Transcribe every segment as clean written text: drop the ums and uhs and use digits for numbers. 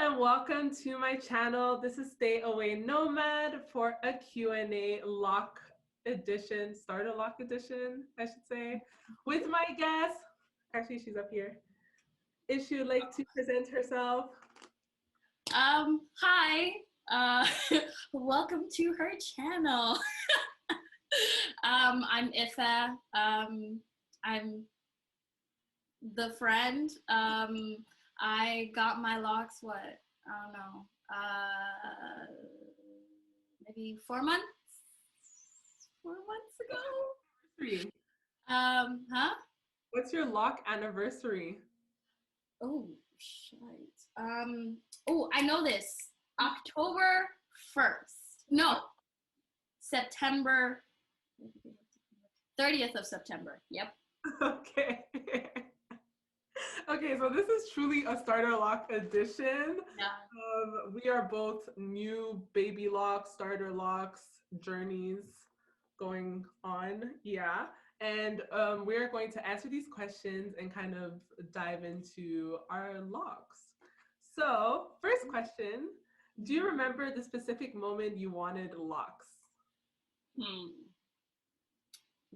and welcome to my channel. This is Away Nomad for a Q&A lock edition, starter lock edition, I should say, with my guest. Actually, she's up here. If she would like to present herself. Hi, welcome to her channel. I'm Ifa. I'm the friend. I got my locks, I don't know, maybe 4 months? 4 months ago? Huh? What's your lock anniversary? Oh, shit. Oh, I know this. October 1st. No, September 30th of September. Yep. Okay. Okay, so this is truly a starter lock edition. Yeah. We are both new baby locks, starter locks journeys going on. Yeah. And we're going to answer these questions and kind of dive into our locks. So, first question, do you remember the specific moment you wanted locks? Do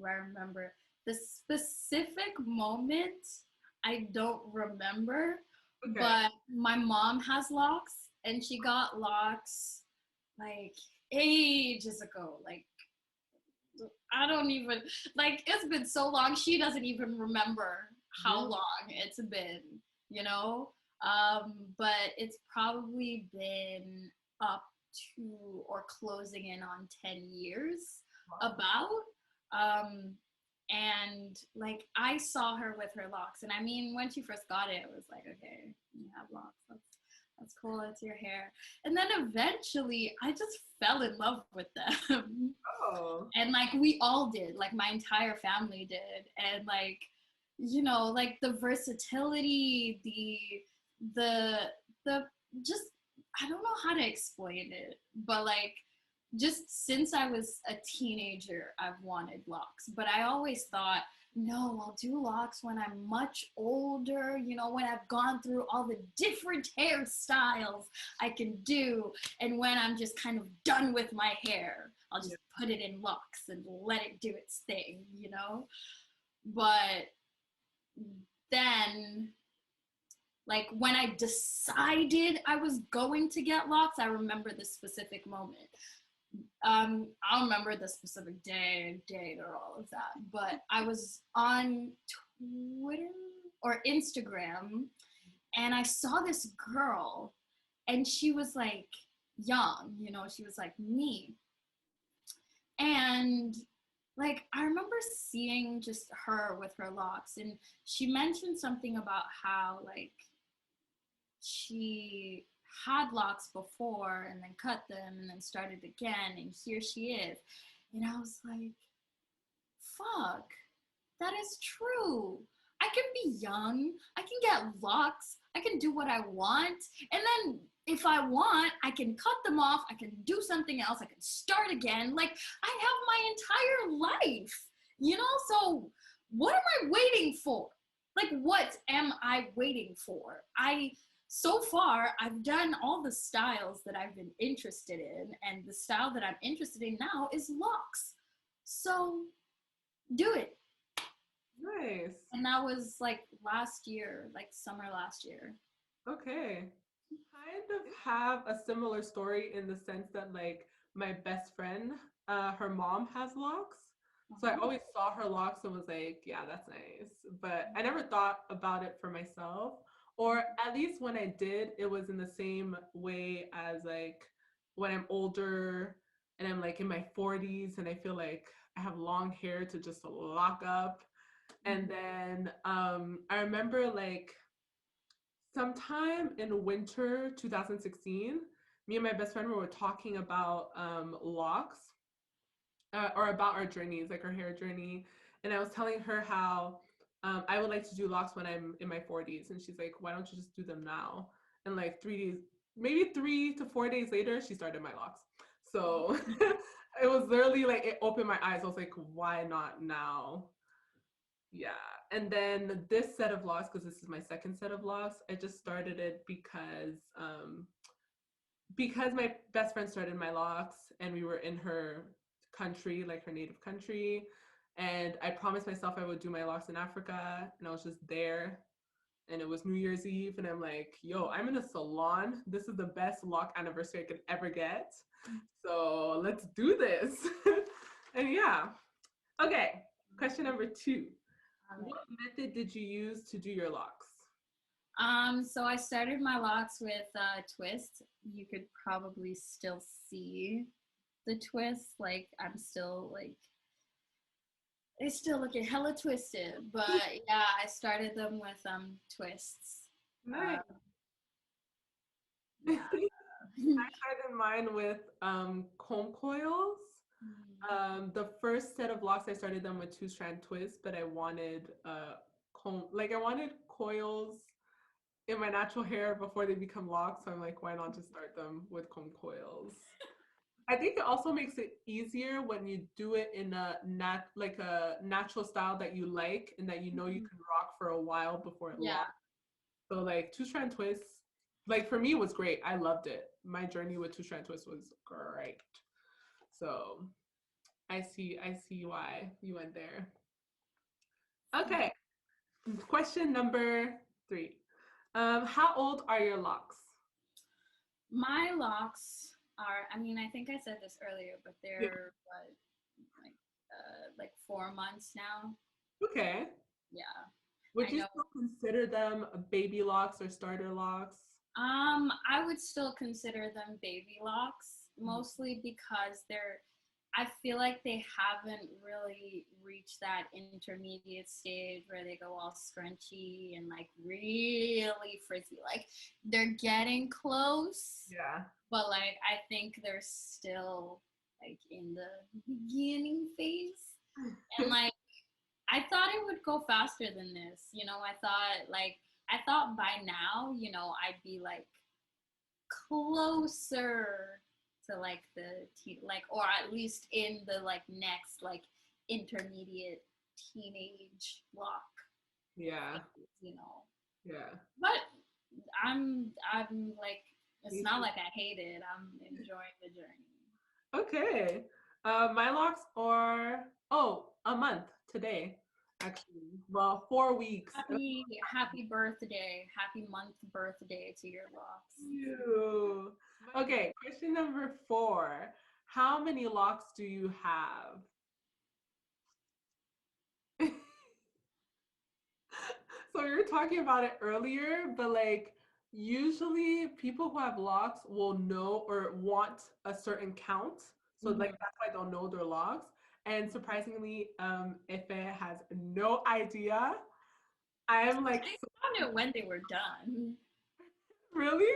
I remember the specific moment? I don't remember, Okay. but my mom has locks, and she got locks like ages ago. Like, I don't even, like, it's been so long, she doesn't even remember how long it's been, you know? But it's probably been up to or closing in on 10 years about. And like, I saw her with her locks, and I mean, when she first got it, it was like, okay, you have locks, that's cool, it's your hair. And then eventually I just fell in love with them. Oh. And like, we all did, like my entire family did. And like, you know, like the versatility, the just, I don't know how to explain it, but like, just since I was a teenager, I've wanted locks. But I always thought, no, I'll do locks when I'm much older, you know, when I've gone through all the different hairstyles I can do. And when I'm just kind of done with my hair, I'll just put it in locks and let it do its thing, you know? But then, like, when I decided I was going to get locks, I remember this specific moment. I'll remember the specific day, date, or all of that. But I was on Twitter or Instagram, and I saw this girl, and she was like young, you know, she was like me. And like, I remember seeing just her with her locks, and she mentioned something about how like she had locks before and then cut them and then started again, and here she is. And I was like, fuck, that is true. I can be young, I can get locks, I can do what I want, and then if I want, I can cut them off, I can do something else, I can start again. Like, I have my entire life, you know? So what am I waiting for? Like, what am I waiting for? So far, I've done all the styles that I've been interested in, and the style that I'm interested in now is locks. So, do it. Nice. And that was like last year, like summer last year. Okay. Kind of have a similar story in the sense that like my best friend, her mom has locks. So I always saw her locks and was like, yeah, that's nice. But I never thought about it for myself. Or at least when I did, it was in the same way as like when I'm older and I'm like in my 40s and I feel like I have long hair to just lock up. And then I remember like sometime in winter 2016, me and my best friend were talking about locks or about our journeys, like our hair journey. And I was telling her how I would like to do locks when I'm in my 40s. And she's like, why don't you just do them now? And like 3 days, maybe 3 to 4 days later, she started my locks. So it was literally like, it opened my eyes. I was like, why not now? Yeah. And then this set of locks, because this is my second set of locks, I just started it because my best friend started my locks and we were in her country, like her native country. And I promised myself I would do my locks in Africa, and I was just there. And it was New Year's Eve, and I'm like, yo, I'm in a salon. This is the best lock anniversary I could ever get. So let's do this. And yeah. Okay. Question number 2. What method did you use to do your locks? So I started my locks with twist. You could probably still see the twist. Like I'm still like they still looking hella twisted. But yeah, I started them with twists. Nice. Yeah. I started mine with comb coils. The first set of locks I started them with 2-strand twists, but I wanted I wanted coils in my natural hair before they become locks. So I'm like, why not just start them with comb coils? I think it also makes it easier when you do it in a natural style that you like and that you know you can rock for a while before it locks. So like 2-strand twists, like for me was great. I loved it. My journey with 2-strand twists was great. So I see why you went there. Okay. Question number 3. How old are your locks? My locks are, I mean, I think I said this earlier, but they're what, like 4 months now. Okay. Yeah. Would you still consider them baby locks or starter locks? I would still consider them baby locks, mostly because I feel like they haven't really reached that intermediate stage where they go all scrunchy and like really frizzy. Like they're getting close. Yeah. But like I think they're still like in the beginning phase. And like I thought it would go faster than this. You know, I thought by now, you know, I'd be like closer to like like or at least in the like next like intermediate teenage lock. Yeah. You know. Yeah. But I'm like it's not like I hate it. I'm enjoying the journey. Okay. My locks are a month today, actually. Well, 4 weeks. Happy birthday. Happy month birthday to your locks. You. Okay, question number 4. How many locks do you have? So we were talking about it earlier, but like usually people who have locks will know or want a certain count. So like that's why they'll know their locks. And surprisingly, Ife has no idea. I am like, I found it when they were done. really?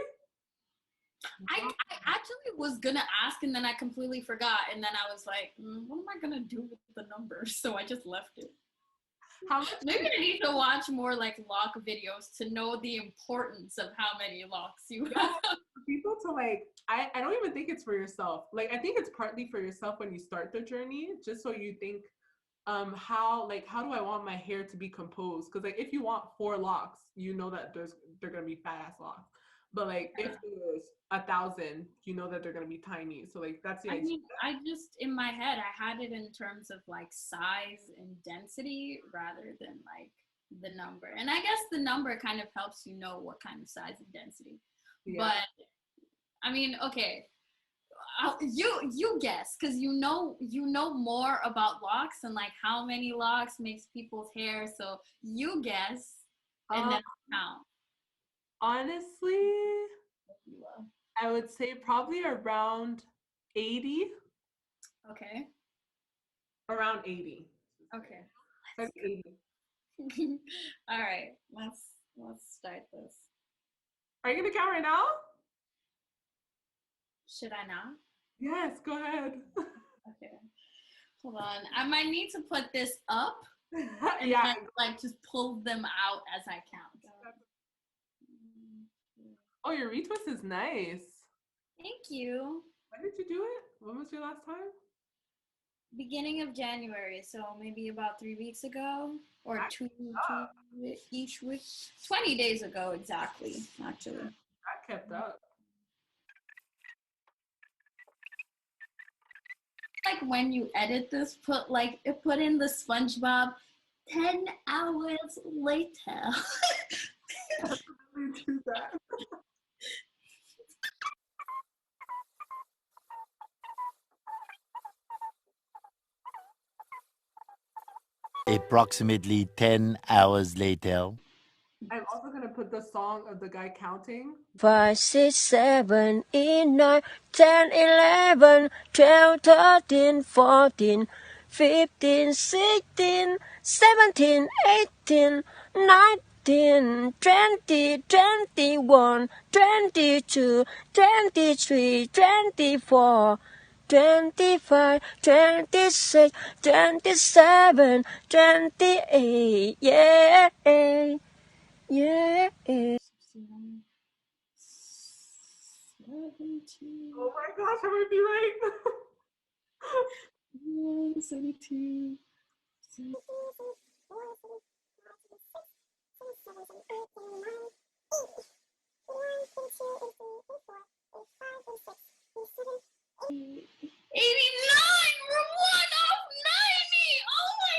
I actually was gonna ask and then I completely forgot. And then I was like, what am I gonna do with the numbers? So I just left it. How much? Maybe I need to watch more like lock videos to know the importance of how many locks you have. People to like, I don't even think it's for yourself. Like, I think it's partly for yourself when you start the journey, just so you think, how do I want my hair to be composed? Because like if you want 4 locks, you know that they're gonna be fat ass locks. But like if there's 1,000, you know that they're gonna be tiny. So like that's the idea. I mean, I just in my head I had it in terms of like size and density rather than like the number. And I guess the number kind of helps you know what kind of size and density. Yeah. But I mean, okay, you guess because you know more about locks and like how many locks makes people's hair. So you guess and then count. Honestly, I would say probably around 80. Okay. Around 80. Okay. Like 80. All right. Let's start this. Are you gonna count right now? Should I not? Yes, go ahead. Okay. Hold on. I might need to put this up and yeah. then, like just pull them out as I count. Oh, your retwist is nice. Thank you. When did you do it? When was your last time? Beginning of January, so maybe about 3 weeks ago. or I, two each week. 20 days ago, exactly, actually. I kept up. Like when you edit this, put in the SpongeBob 10 hours later. Definitely do that. Approximately 10 hours later. I'm also gonna put the song of the guy counting. 5, 6, 7, 8, 9, 10, 11, 12, 13, 14, 15, 16, 17, 18, 19, 20, 21, 22, 23, 24, 25, 26, 27, 28. Yeah. Yeah. 17, Oh my gosh, I would be right. 72. We're one off 90. Oh my.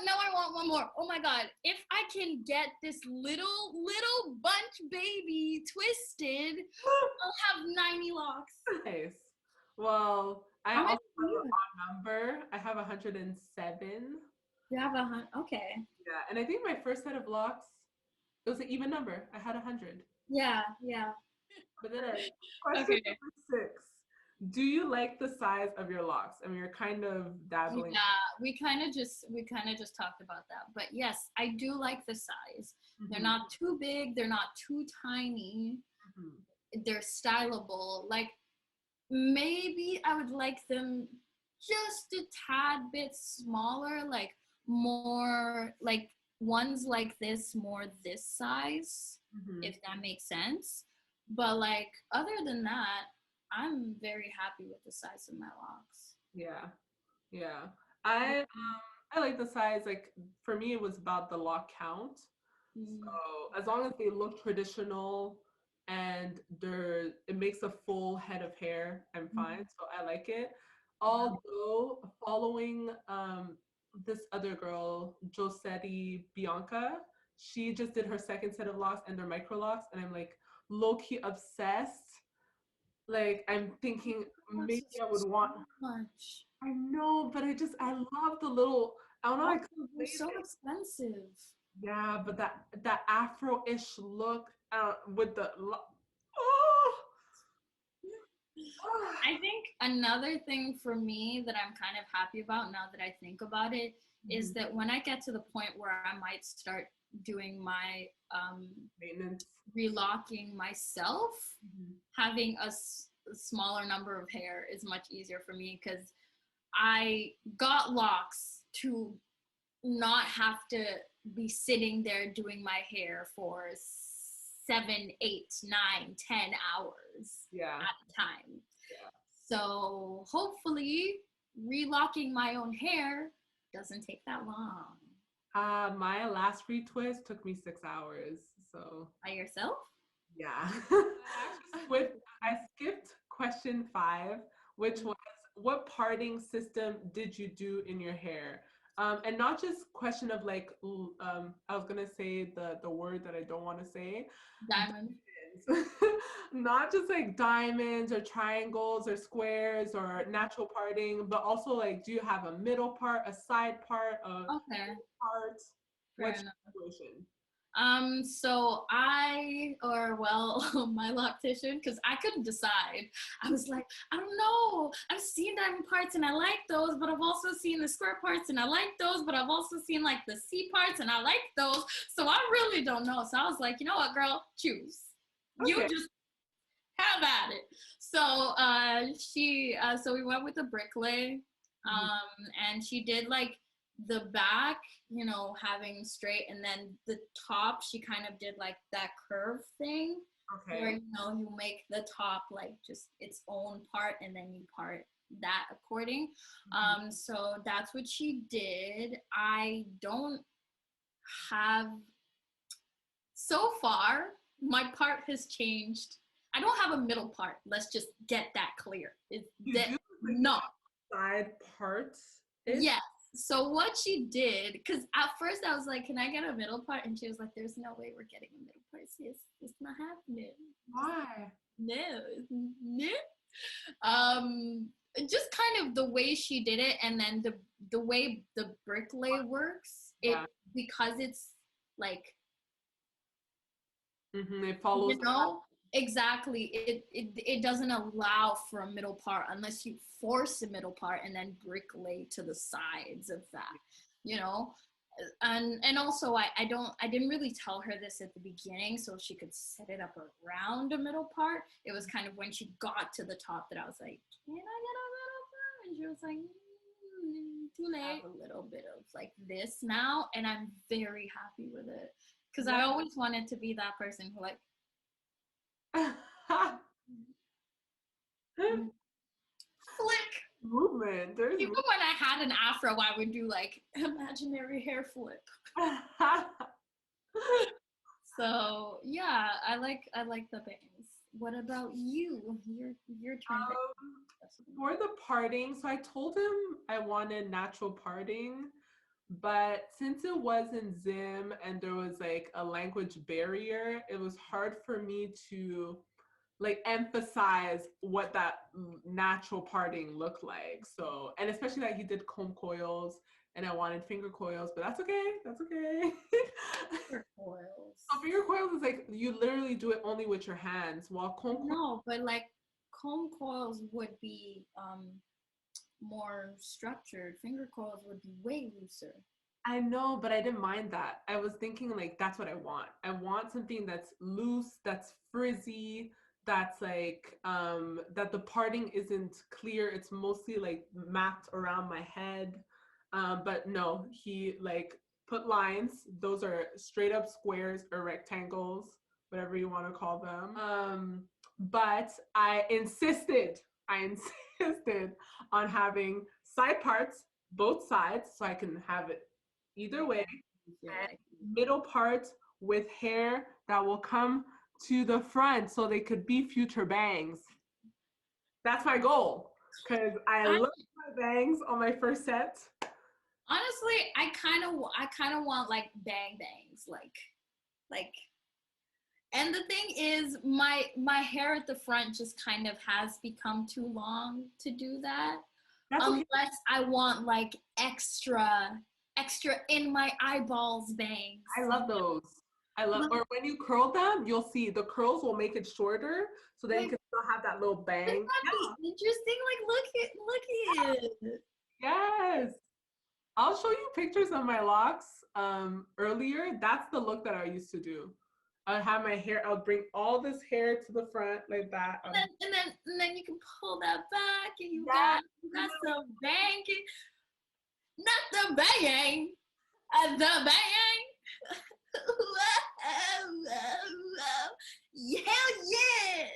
Now I want one more. Oh my god. If I can get this little bunch baby twisted, I'll have 90 locks. Nice. Well, I How many also do have you an have? odd number. I have 107. You have 100. Okay. Yeah, and I think my first set of locks, it was an even number. I had 100. Yeah, yeah. But then question Okay. number 6. Do you like the size of your locks? I mean, you're kind of dabbling. Yeah, we kind of just talked about that. But yes, I do like the size. They're Mhm, not too big, they're not too tiny. mhm, They're stylable. Like maybe I would like them just a tad bit smaller, like more like ones like this, more this size, mhm. if that makes sense. But like other than that, I'm very happy with the size of my locks. Yeah, yeah. I um I like the size. Like for me, it was about the lock count. Mm, So as long as they look traditional and it makes a full head of hair, I'm fine. mm, So I like it. yeah. Although following this other girl, Josetti Bianca, she just did her second set of locks and they're micro locks, and I'm like low key obsessed. Like I'm thinking Locks maybe is I would so want. much. I know, but I love the little. I don't know how to Also, they're explain so it. expensive. Yeah, but that Afro-ish look with oh, oh. I think another thing for me that I'm kind of happy about now that I think about it is Mhm. that when I get to the point where I might start doing my Maintenance. relocking myself, Mhm. having a smaller number of hair is much easier for me because I got locks to not have to be sitting there doing my hair for 7, 8, 9, 10 hours Yeah, at a time. yeah. So hopefully, relocking my own hair doesn't take that long. My last retwist took me 6 hours. So By yourself? yeah. I skipped question 5, which was what parting system did you do in your hair? And not just question of like I was gonna say the word that I don't want to say. Diamond. Diamonds. Not just like diamonds or triangles or squares or natural parting, but also like do you have a middle part, a side part, a Okay, part? fair What's enough. your situation? So my loctician, because I couldn't decide. I was like, I don't know. I've seen diamond parts and I like those, but I've also seen the square parts and I like those, but I've also seen like the C parts and I like those. So I really don't know. So I was like, you know what, girl, choose. You Okay. just have at it. So so we went with the bricklay, Mhm. and she did like the back, having straight, and then the top, she kind of did like that curve thing, where Okay. you make the top like just its own part, and then you part that according. So that's what she did. I don't have, so far, my part has changed. I don't have a middle part. Let's just get that clear. It's that no side parts. Yes. So what she did, because at first I was like, "Can I get a middle part?" And she was like, "There's no way we're getting a middle part. It's not happening." Why? No. Just kind of the way she did it, and then the way the brick lay works. Yeah. Because it's like, it follows. You know, exactly. It doesn't allow for a middle part unless you force a middle part and then brick lay to the sides of that, you know. And also I didn't really tell her this at the beginning so she could set it up around a middle part. It was kind of when she got to the top that I was like, "Can I get a middle part?" And she was like, "Too late." A little bit of like this now, and I'm very happy with it because I always wanted to be that person who like flick movement. Even when I had an afro, I would do like imaginary hair flip. So yeah, I like the bangs. What about you? Your turn. For the parting, so I told him I wanted natural parting, but since it was in Zim and there was like a language barrier, it was hard for me to like emphasize what that natural parting looked like. So, and especially that he did comb coils and I wanted finger coils, but that's okay. That's okay. Finger coils. So finger coils is like you literally do it only with your hands, while comb coils. No, but like comb coils would be more structured. Finger coils would be way looser. I know, but I didn't mind that. I was thinking like that's what I want. I want something that's loose, that's frizzy, that's like that the parting isn't clear. It's mostly like mapped around my head. But no, he like put lines. Those are straight up squares or rectangles, whatever you want to call them. But I insisted on having side parts, both sides, so I can have it either way. And middle part with hair that will come to the front so they could be future bangs. That's my goal because I love my bangs on my first set. Honestly, I kind of want like bangs, like. And the thing is, my hair at the front just kind of has become too long to do that. Unless I want like extra in my eyeballs bangs. I love those. Or when you curl them, you'll see the curls will make it shorter, so then you can still have that little bang. That'd be interesting. Like, look at it. Yes. I'll show you pictures of my locks earlier. That's the look that I used to do. I'd have my hair, I'll bring all this hair to the front like that. And then you can pull that back and you got some banging. Not the bang, the bang. Hell yeah.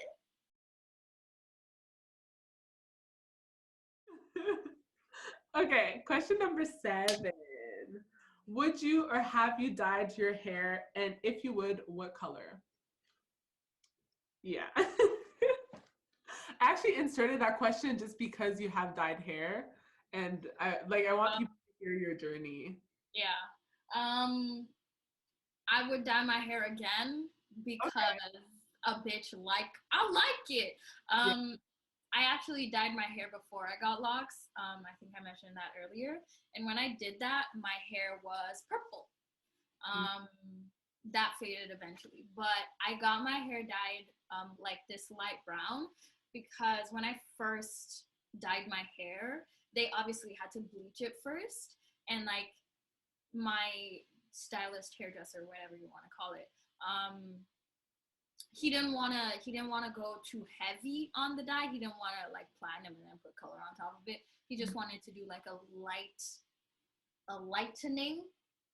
Okay, question number 7. Would you or have you dyed your hair? And if you would, what color? Yeah. I actually inserted that question just because you have dyed hair. And I want people to hear your journey. Yeah. I would dye my hair again because a bitch I like it. I actually dyed my hair before I got locks. I think I mentioned that earlier. And when I did that, my hair was purple. That faded eventually. But I got my hair dyed like this light brown because when I first dyed my hair, they obviously had to bleach it first. And like my stylist, hairdresser, whatever you want to call it, he didn't want to go too heavy on the dye. He didn't want to like platinum and then put color on top of it. He just wanted to do like a lightening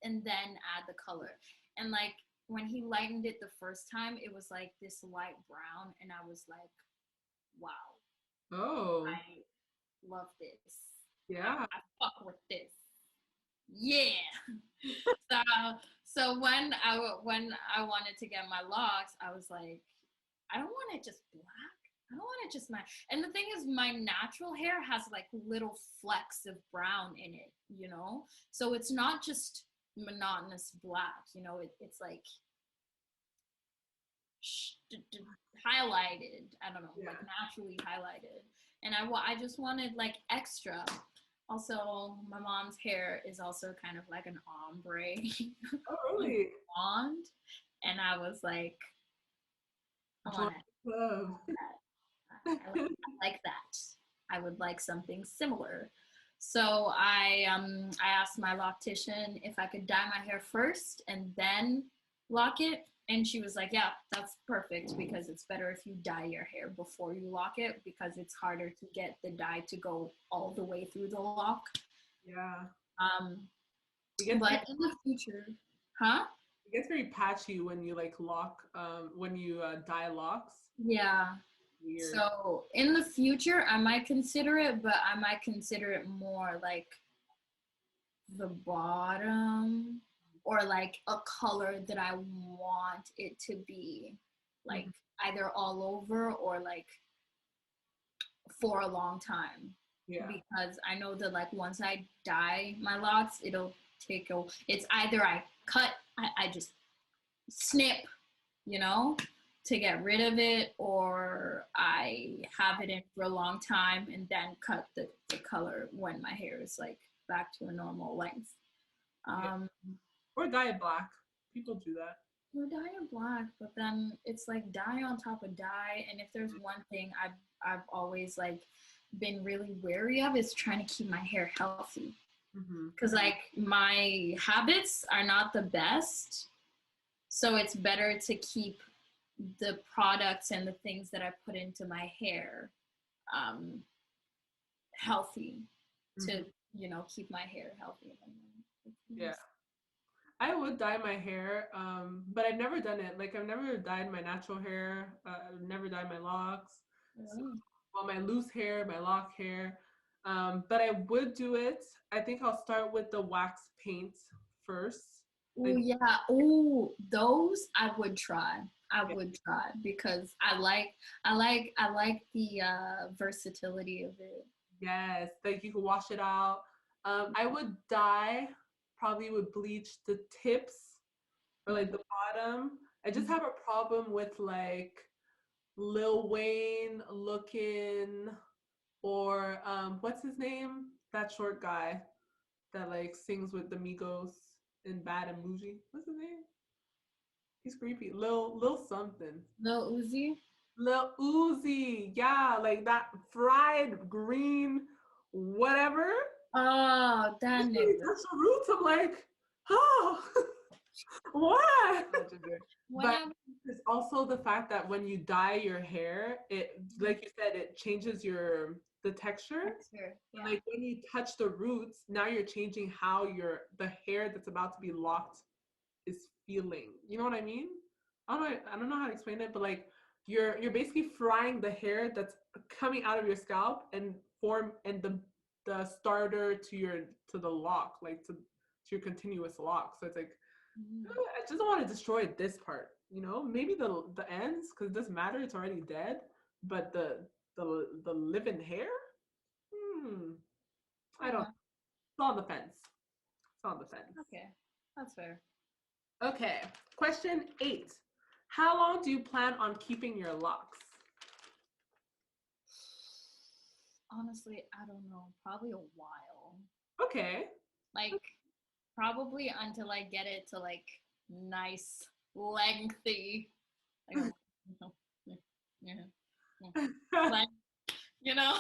and then add the color. And like when he lightened it the first time, it was like this light brown, and I was like, wow. Oh. love this. Yeah. I fuck with this. Yeah. so so when I wanted to get my locks, I was like, I don't want it just black. I don't want it just my. And the thing is, my natural hair has like little flecks of brown in it, you know. So it's not just monotonous black, you know. It's like highlighted. I don't know, Yeah. like naturally highlighted. And I just wanted like extra. Also, my mom's hair is also kind of like an ombre Oh, really? blonde, and I was like, I want Love. I like that. I would like something similar. So I asked my loctician if I could dye my hair first and then lock it. And she was like, yeah, that's perfect because it's better if you dye your hair before you lock it because it's harder to get the dye to go all the way through the lock. Yeah. But in the future, huh? It gets very patchy when you like lock, when you dye locks. Yeah. Weird. So in the future, I might consider it, but I might consider it more like the bottom or like a color that I want it to be like either all over or like for a long time. Yeah. Because I know that like once I dye my locks, it'll take it's either I cut, I just snip, you know, to get rid of it, or I have it in for a long time and then cut the color when my hair is like back to a normal length. Or dye it black. People do that. Or dye it black, but then it's like dye on top of dye. And if there's one thing I've always like been really wary of is trying to keep my hair healthy. Because like my habits are not the best. So it's better to keep the products and the things that I put into my hair healthy to, you know, keep my hair healthy. Yeah. I would dye my hair, but I've never done it. Like I've never dyed my natural hair. I've never dyed my locks. So, well, my loose hair, my lock hair. But I would do it. I think I'll start with the wax paint first. Oh yeah. Oh, those I would try. I would try because I like the versatility of it. Yes, like you can wash it out. I would dye, probably would bleach the tips or like the bottom. I just have a problem with like Lil Wayne looking, or what's his name? That short guy that like sings with the Migos in Bad and Bougie. What's his name? He's creepy. Lil something. Lil Uzi. Lil Uzi, yeah, like that fried green, whatever. Oh, that nigga. That's the roots. I'm like, oh, what? But it's also the fact that when you dye your hair, it, like you said, it changes the texture. Yeah. Like when you touch the roots, now you're changing how the hair that's about to be locked is feeling. You know what I mean? I don't know how to explain it, but like you're basically frying the hair that's coming out of your scalp and the starter to the lock, like to your continuous lock. So it's like I just don't want to destroy this part, you know? Maybe the ends, because it doesn't matter, it's already dead. But the living hair? I don't know. It's on the fence. It's on the fence. Okay. That's fair. Okay. Question 8. How long do you plan on keeping your locks? Honestly, I don't know. Probably a while. Okay. Like probably until I get it to like nice, lengthy. Like, like, you know,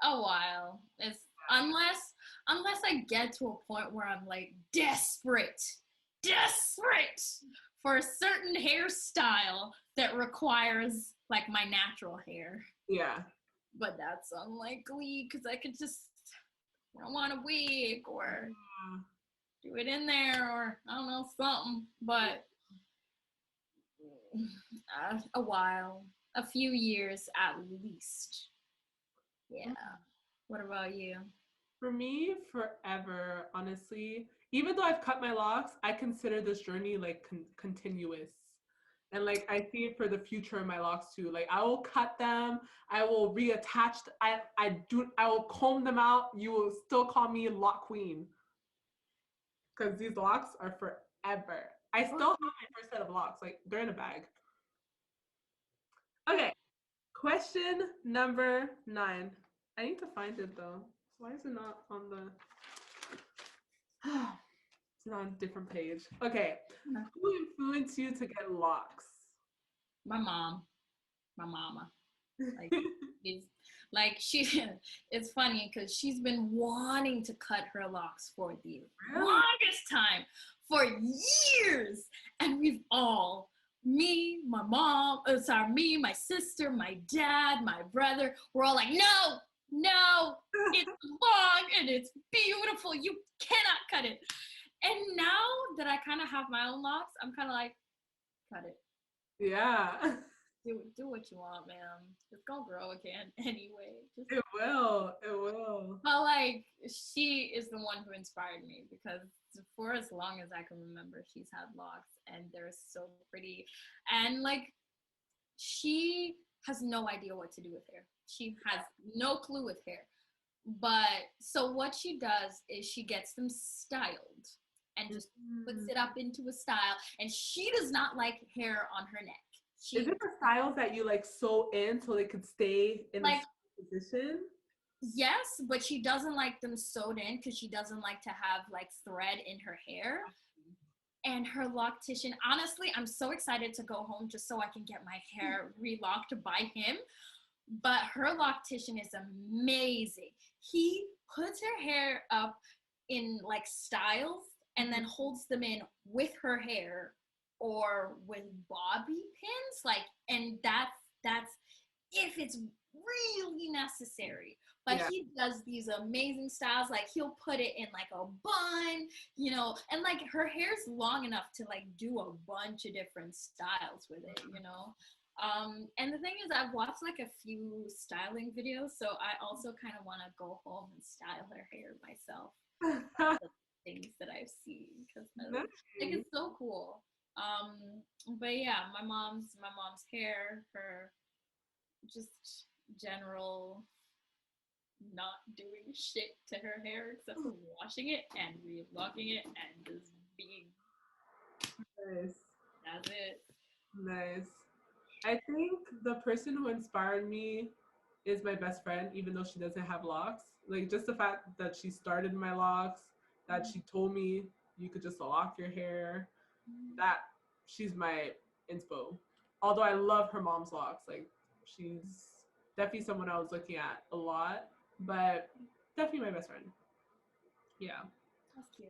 a while. It's unless I get to a point where I'm like desperate for a certain hairstyle that requires like my natural hair. Yeah. But that's unlikely because I could just I want a wig or do it in there or I don't know, something. But a while, a few years at least. Yeah. What about you? For me, forever, honestly. Even though I've cut my locks, I consider this journey like continuous. And like I see it for the future of my locks too. Like I will cut them, I will reattach. I will comb them out. You will still call me lock queen because these locks are forever. I still have my first set of locks. Like they're in a bag. Okay, question number 9. I need to find it though. Why is it not on the? It's not on a different page. Okay. Who influenced you to get locks? My mom, my mama. Like, she. It's funny because she's been wanting to cut her locks for the longest time, for years, and we've all, me, my mom, me, my sister, my dad, my brother, we're all like, no, it's long and it's beautiful. You cannot cut it. And now that I kind of have my own locks, I'm kind of like, cut it. Yeah. Do what you want, man. It's gonna grow again anyway. It will. But like, she is the one who inspired me because for as long as I can remember, she's had locks and they're so pretty. And like, she has no idea what to do with hair. She has no clue with hair. But so what she does is she gets them styled and just puts it up into a style. And she does not like hair on her neck. Is it the styles that you like sew in so they could stay in like, a position? Yes, but she doesn't like them sewed in because she doesn't like to have like thread in her hair. And her loctician, honestly, I'm so excited to go home just so I can get my hair relocked by him. But her loctician is amazing. He puts her hair up in like styles and then holds them in with her hair or with bobby pins, like, and that's if it's really necessary. But he does these amazing styles, like he'll put it in like a bun, you know, and like her hair's long enough to like do a bunch of different styles with it, you know. And the thing is, I've watched like a few styling videos, so I also kind of want to go home and style her hair myself. The things that I've seen because I think it's so cool. But yeah, my mom's hair, her just general not doing shit to her hair except for washing it and relocking it and just being nice. That's it. Nice. I think the person who inspired me is my best friend, even though she doesn't have locks. Like just the fact that she started my locks, that she told me you could just lock your hair, that she's my inspo. Although I love her mom's locks, like she's definitely someone I was looking at a lot, but definitely my best friend. Yeah. That's cute.